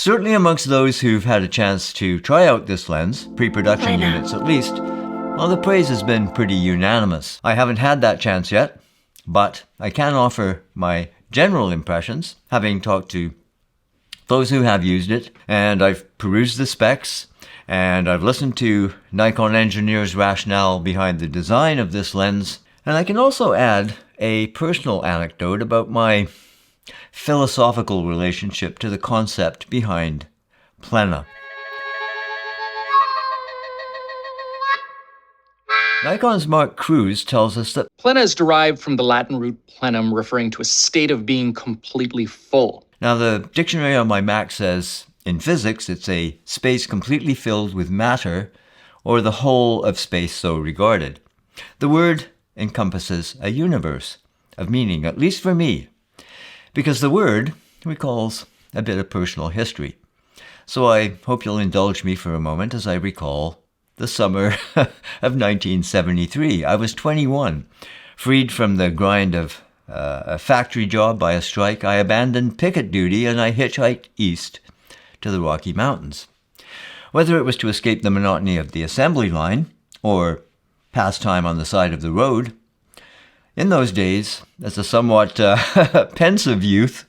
Certainly amongst those who've had a chance to try out this lens, pre-production units at least, well, the praise has been pretty unanimous. I haven't had that chance yet, but I can offer my general impressions, having talked to those who have used it, and I've perused the specs, and I've listened to Nikon engineers' rationale behind the design of this lens, and I can also add a personal anecdote about my philosophical relationship to the concept behind Plena. Nikon's Mark Cruz tells us that Plena is derived from the Latin root plenum, referring to a state of being completely full. Now, the dictionary on my Mac says, in physics, it's a space completely filled with matter, or the whole of space so regarded. The word encompasses a universe of meaning, at least for me, because the word recalls a bit of personal history. So I hope you'll indulge me for a moment as I recall the summer of 1973. I was 21. Freed from the grind of a factory job by a strike, I abandoned picket duty and I hitchhiked east to the Rocky Mountains. Whether it was to escape the monotony of the assembly line or pass time on the side of the road, in those days, as a somewhat pensive youth,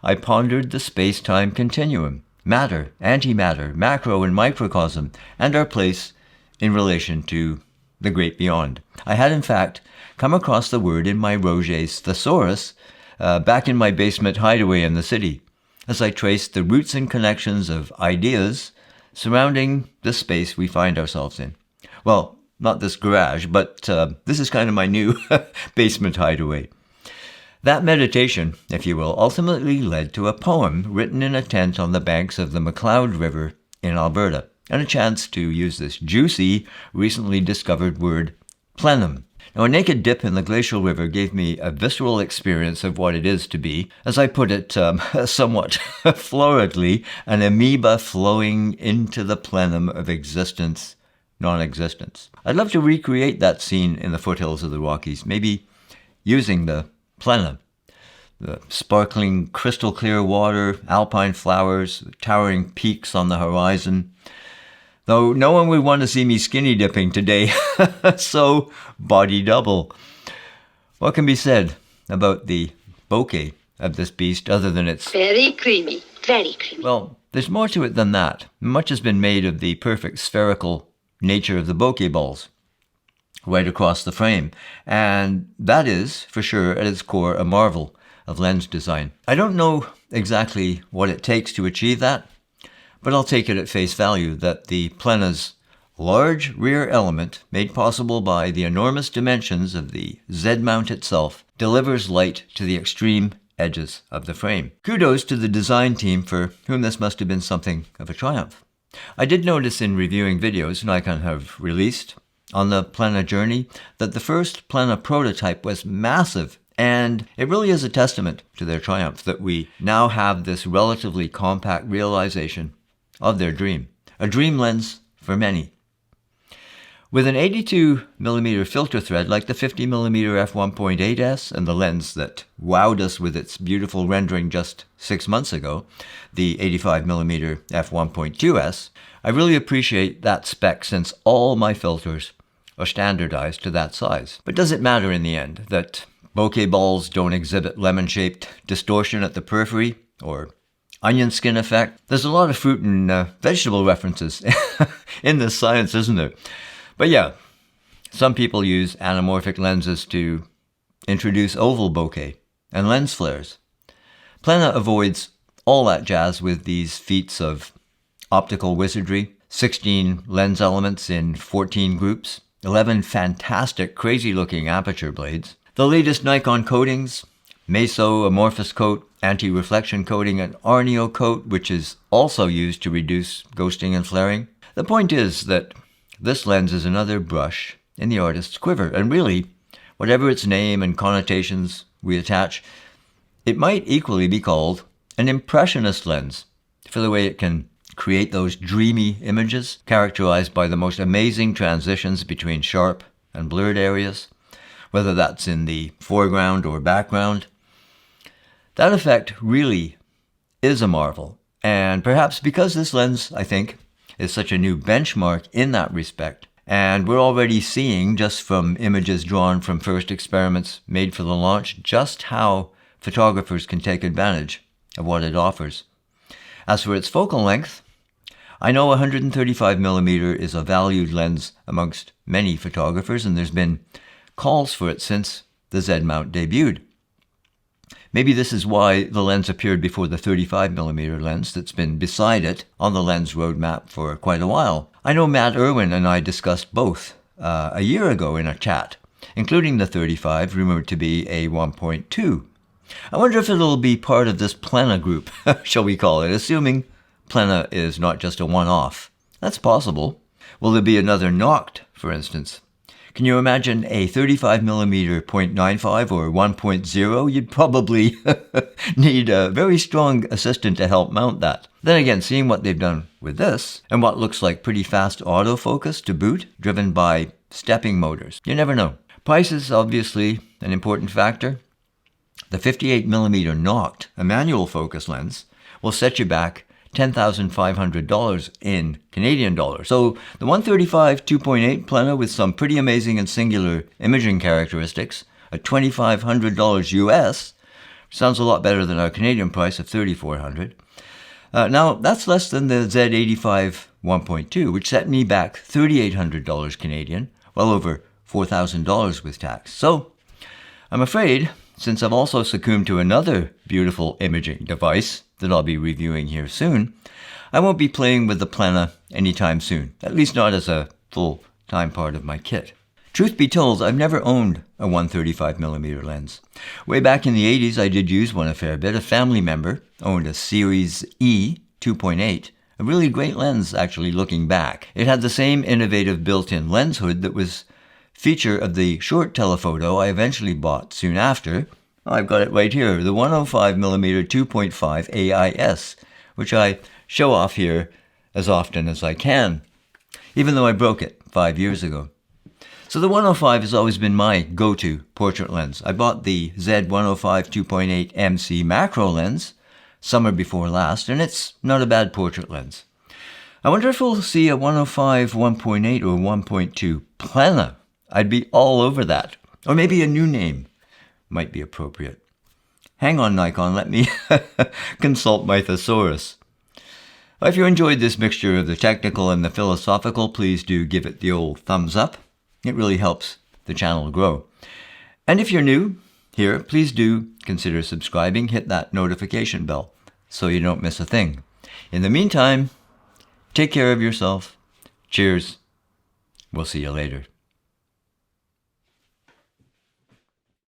I pondered the space-time continuum, matter, antimatter, macro and microcosm, and our place in relation to the great beyond. I had, in fact, come across the word in my Roget's thesaurus back in my basement hideaway in the city, as I traced the roots and connections of ideas surrounding the space we find ourselves in. Well, not this garage, but this is kind of my new basement hideaway. That meditation, if you will, ultimately led to a poem written in a tent on the banks of the McLeod River in Alberta, and a chance to use this juicy, recently discovered word, plenum. Now, a naked dip in the glacial river gave me a visceral experience of what it is to be, as I put it somewhat floridly, an amoeba flowing into the plenum of existence, non-existence. I'd love to recreate that scene in the foothills of the Rockies, maybe using the Plena, the sparkling crystal clear water, alpine flowers, towering peaks on the horizon. Though no one would want to see me skinny dipping today, so body double. What can be said about the bokeh of this beast other than it's very creamy, very creamy? Well, there's more to it than that. Much has been made of the perfect spherical nature of the bokeh balls right across the frame, and that is, for sure, at its core, a marvel of lens design. I don't know exactly what it takes to achieve that, but I'll take it at face value that the Plena's large rear element, made possible by the enormous dimensions of the Z-mount itself, delivers light to the extreme edges of the frame. Kudos to the design team, for whom this must have been something of a triumph. I did notice in reviewing videos Nikon have released on the Plena journey that the first Plena prototype was massive, and it really is a testament to their triumph that we now have this relatively compact realization of their dream. A dream lens for many. With an 82mm filter thread like the 50mm f1.8s and the lens that wowed us with its beautiful rendering just 6 months ago, the 85mm f1.2s, I really appreciate that spec since all my filters are standardized to that size. But does it matter in the end that bokeh balls don't exhibit lemon-shaped distortion at the periphery or onion skin effect? There's a lot of fruit and vegetable references in this science, isn't there? But yeah, some people use anamorphic lenses to introduce oval bokeh and lens flares. Plena avoids all that jazz with these feats of optical wizardry, 16 lens elements in 14 groups, 11 fantastic crazy-looking aperture blades, the latest Nikon coatings, meso amorphous coat, anti-reflection coating, and Arneo coat, which is also used to reduce ghosting and flaring. The point is that this lens is another brush in the artist's quiver, and really, whatever its name and connotations we attach, it might equally be called an impressionist lens for the way it can create those dreamy images characterized by the most amazing transitions between sharp and blurred areas, whether that's in the foreground or background. That effect really is a marvel, And perhaps because this lens, I think, is such a new benchmark in that respect, and we're already seeing, just from images drawn from first experiments made for the launch, just how photographers can take advantage of what it offers. As for its focal length, I know 135mm is a valued lens amongst many photographers, and there's been calls for it since the Z mount debuted. Maybe this is why the lens appeared before the 35mm lens that's been beside it on the lens roadmap for quite a while. I know Matt Irwin and I discussed both a year ago in a chat, including the 35, rumored to be a 1.2. I wonder if it'll be part of this Plena group, shall we call it, assuming Plena is not just a one-off. That's possible. Will there be another Noct, for instance? Can you imagine a 35mm 0.95 or 1.0? You'd probably need a very strong assistant to help mount that. Then again, seeing what they've done with this, and what looks like pretty fast autofocus to boot, driven by stepping motors, you never know. Price is obviously an important factor. The 58mm Noct, a manual focus lens, will set you back $10,500 in Canadian dollars. So the 135 2.8 Plena with some pretty amazing and singular imaging characteristics at $2,500 US sounds a lot better than our Canadian price of $3,400. Now that's less than the Z85 1.2, which set me back $3,800 Canadian, well over $4,000 with tax. So I'm afraid, since I've also succumbed to another beautiful imaging device that I'll be reviewing here soon, I won't be playing with the Plena anytime soon, at least not as a full-time part of my kit. Truth be told, I've never owned a 135mm lens. Way back in the 80s, I did use one a fair bit. A family member owned a Series E 2.8, a really great lens, actually, looking back. It had the same innovative built-in lens hood that was feature of the short telephoto I eventually bought soon after. I've got it right here, the 105mm 2.5 AIS, which I show off here as often as I can, even though I broke it 5 years ago. So the 105 has always been my go-to portrait lens. I bought the Z105 2.8 MC macro lens summer before last, and it's not a bad portrait lens. I wonder if we'll see a 105 1.8 or 1.2 Plena. I'd be all over that. Or maybe a new name might be appropriate. Hang on, Nikon, let me consult my thesaurus. If you enjoyed this mixture of the technical and the philosophical, please do give it the old thumbs up. It really helps the channel grow. And if you're new here, please do consider subscribing. Hit that notification bell so you don't miss a thing. In the meantime, take care of yourself. Cheers. We'll see you later.